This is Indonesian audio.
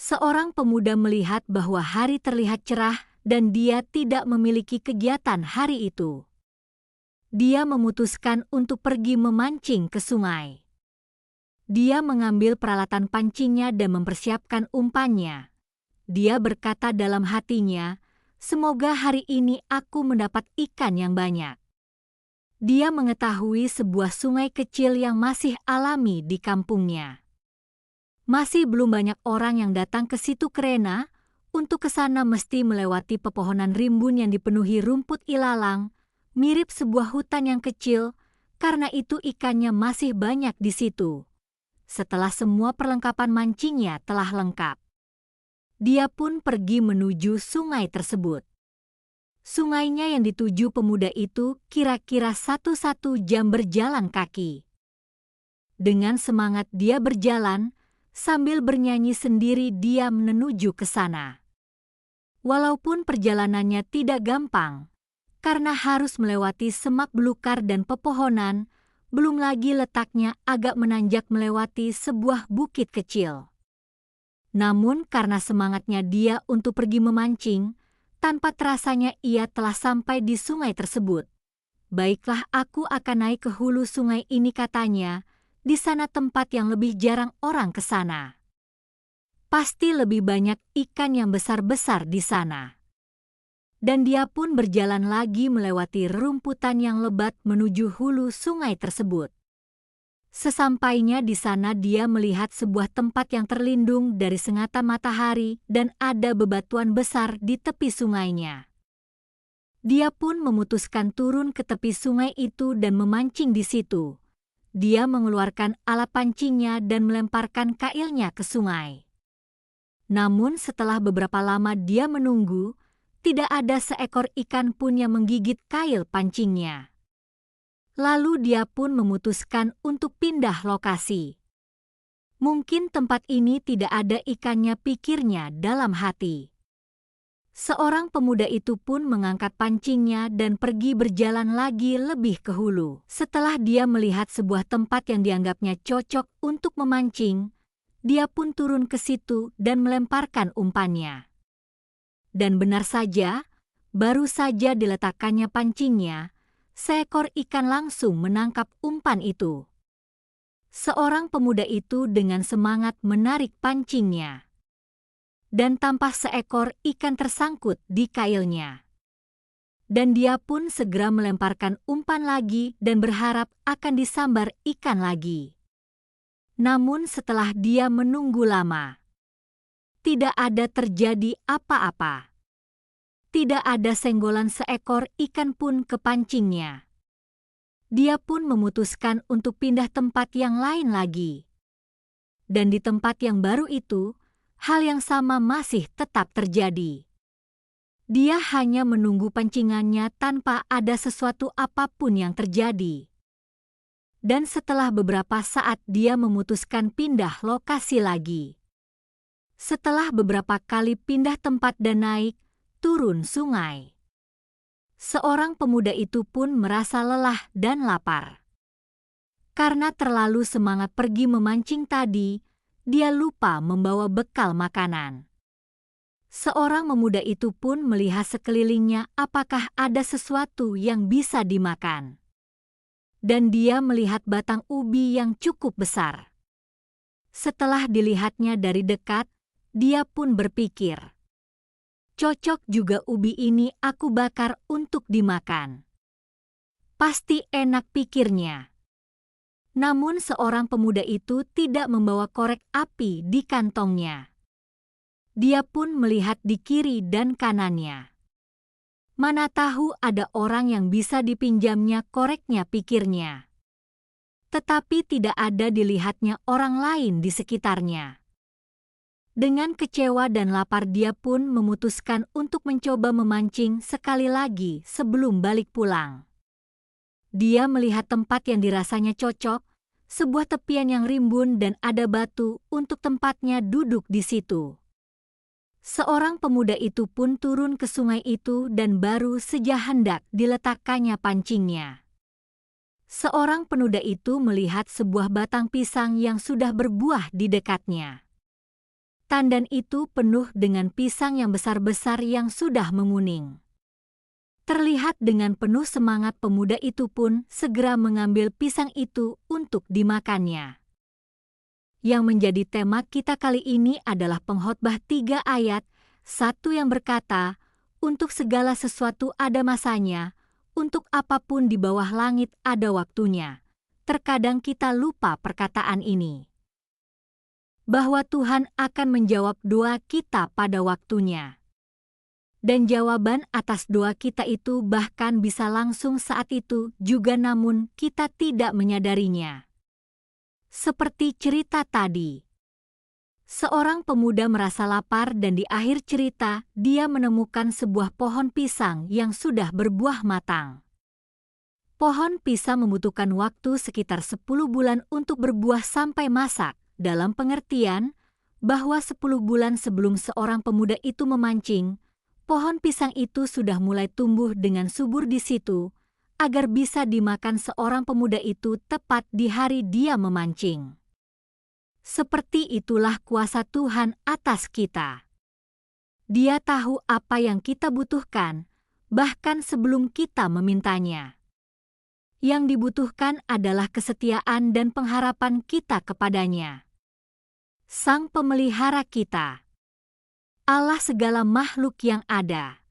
Seorang pemuda melihat bahwa hari terlihat cerah dan dia tidak memiliki kegiatan hari itu. Dia memutuskan untuk pergi memancing ke sungai. Dia mengambil peralatan pancingnya dan mempersiapkan umpannya. Dia berkata dalam hatinya, "Semoga hari ini aku mendapat ikan yang banyak." Dia mengetahui sebuah sungai kecil yang masih alami di kampungnya. Masih belum banyak orang yang datang ke situ karena untuk ke sana mesti melewati pepohonan rimbun yang dipenuhi rumput ilalang, mirip sebuah hutan yang kecil, karena itu ikannya masih banyak di situ. Setelah semua perlengkapan mancingnya telah lengkap, dia pun pergi menuju sungai tersebut. Sungainya yang dituju pemuda itu kira-kira 1 jam berjalan kaki. Dengan semangat dia berjalan, sambil bernyanyi sendiri dia menuju ke sana. Walaupun perjalanannya tidak gampang, karena harus melewati semak belukar dan pepohonan, belum lagi letaknya agak menanjak melewati sebuah bukit kecil. Namun karena semangatnya dia untuk pergi memancing, tanpa terasanya ia telah sampai di sungai tersebut. "Baiklah, aku akan naik ke hulu sungai ini," katanya. "Di sana tempat yang lebih jarang orang ke sana. Pasti lebih banyak ikan yang besar-besar di sana." Dan dia pun berjalan lagi melewati rumputan yang lebat menuju hulu sungai tersebut. Sesampainya di sana dia melihat sebuah tempat yang terlindung dari sengatan matahari dan ada bebatuan besar di tepi sungainya. Dia pun memutuskan turun ke tepi sungai itu dan memancing di situ. Dia mengeluarkan alat pancingnya dan melemparkan kailnya ke sungai. Namun setelah beberapa lama dia menunggu, tidak ada seekor ikan pun yang menggigit kail pancingnya. Lalu dia pun memutuskan untuk pindah lokasi. Mungkin tempat ini tidak ada ikannya, pikirnya dalam hati. Seorang pemuda itu pun mengangkat pancingnya dan pergi berjalan lagi lebih ke hulu. Setelah dia melihat sebuah tempat yang dianggapnya cocok untuk memancing, dia pun turun ke situ dan melemparkan umpannya. Dan benar saja, baru saja diletakkannya pancingnya, seekor ikan langsung menangkap umpan itu. Seorang pemuda itu dengan semangat menarik pancingnya. Dan tampak seekor ikan tersangkut di kailnya. Dan dia pun segera melemparkan umpan lagi dan berharap akan disambar ikan lagi. Namun setelah dia menunggu lama, tidak ada terjadi apa-apa. Tidak ada senggolan seekor ikan pun ke pancingnya. Dia pun memutuskan untuk pindah tempat yang lain lagi. Dan di tempat yang baru itu, hal yang sama masih tetap terjadi. Dia hanya menunggu pancingannya tanpa ada sesuatu apapun yang terjadi. Dan setelah beberapa saat dia memutuskan pindah lokasi lagi. Setelah beberapa kali pindah tempat dan naik, turun sungai. Seorang pemuda itu pun merasa lelah dan lapar. Karena terlalu semangat pergi memancing tadi, dia lupa membawa bekal makanan. Seorang pemuda itu pun melihat sekelilingnya apakah ada sesuatu yang bisa dimakan. Dan dia melihat batang ubi yang cukup besar. Setelah dilihatnya dari dekat, dia pun berpikir, "Cocok juga ubi ini aku bakar untuk dimakan. Pasti enak," pikirnya. Namun seorang pemuda itu tidak membawa korek api di kantongnya. Dia pun melihat di kiri dan kanannya. Mana tahu ada orang yang bisa dipinjamnya koreknya, pikirnya. Tetapi tidak ada dilihatnya orang lain di sekitarnya. Dengan kecewa dan lapar dia pun memutuskan untuk mencoba memancing sekali lagi sebelum balik pulang. Dia melihat tempat yang dirasanya cocok, sebuah tepian yang rimbun dan ada batu untuk tempatnya duduk di situ. Seorang pemuda itu pun turun ke sungai itu dan baru saja hendak diletakkannya pancingnya. Seorang pemuda itu melihat sebuah batang pisang yang sudah berbuah di dekatnya. Tandan itu penuh dengan pisang yang besar-besar yang sudah menguning. Terlihat dengan penuh semangat pemuda itu pun segera mengambil pisang itu untuk dimakannya. Yang menjadi tema kita kali ini adalah Pengkhotbah 3 ayat 1 yang berkata, "Untuk segala sesuatu ada masanya, untuk apapun di bawah langit ada waktunya." Terkadang kita lupa perkataan ini. Bahwa Tuhan akan menjawab doa kita pada waktunya. Dan jawaban atas doa kita itu bahkan bisa langsung saat itu juga, namun kita tidak menyadarinya. Seperti cerita tadi. Seorang pemuda merasa lapar dan di akhir cerita dia menemukan sebuah pohon pisang yang sudah berbuah matang. Pohon pisang membutuhkan waktu sekitar 10 bulan untuk berbuah sampai masak, dalam pengertian bahwa 10 bulan sebelum seorang pemuda itu memancing, pohon pisang itu sudah mulai tumbuh dengan subur di situ, agar bisa dimakan seorang pemuda itu tepat di hari dia memancing. Seperti itulah kuasa Tuhan atas kita. Dia tahu apa yang kita butuhkan, bahkan sebelum kita memintanya. Yang dibutuhkan adalah kesetiaan dan pengharapan kita kepadanya. Sang Pemelihara kita, Allah segala makhluk yang ada.